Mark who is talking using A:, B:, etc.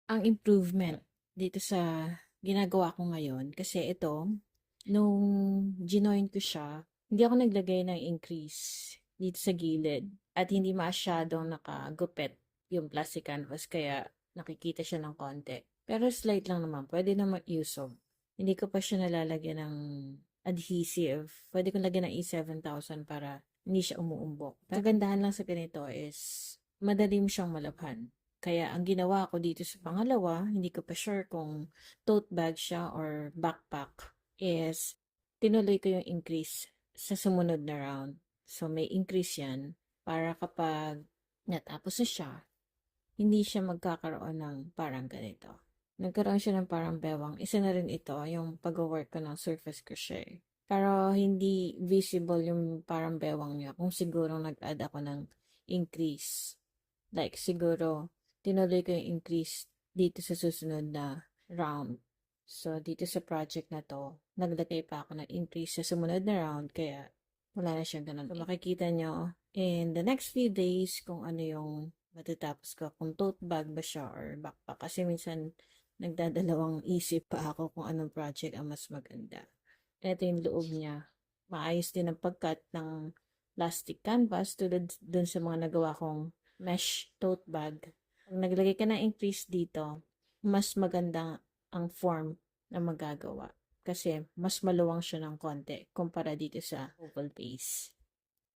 A: ang improvement dito sa ginagawa ko ngayon. Kasi ito, nung ginoin ko siya, hindi ako naglagay ng increase dito sa gilid. At hindi masyadong nakagupit yung plastic canvas. Kaya nakikita siya ng konti. Pero slight lang naman. Pwede na mag-use. Hindi ko pa siya nalalagyan ng adhesive. Pwede kong lagyan ng E7000 para hindi siya umuumbok. Kagandahan lang sa ganito is madali mo siyang malabhan. Kaya ang ginawa ko dito sa pangalawa, hindi ko pa sure kung tote bag siya or backpack, is tinuloy ko yung increase sa sumunod na round. So may increase yan para kapag natapos na siya, hindi siya magkakaroon ng parang ganito. Nagkaroon siya ng parang bewang. Isa na rin ito, yung pag-work ko ng surface crochet. Pero hindi visible yung parang bewang niya kung siguro nag-add ako ng increase. Like siguro, tinuloy ko yung increase dito sa susunod na round. So, dito sa project na to, naglagay pa ako ng increase sa sumunod na round, kaya wala na siyang ganun. So, makikita nyo in the next few days kung ano yung matatapos ko, kung tote bag ba siya or backpack. Kasi minsan, nagdadalawang isip pa ako kung anong project ang mas maganda. Ito yung loob niya. Maayos din ang pagkat ng plastic canvas tulad dun sa mga nagawa kong mesh tote bag. Pag naglagay ka ng increase dito, mas maganda ang form na magagawa. Kasi mas maluwang siya ng konti kumpara dito sa oval base.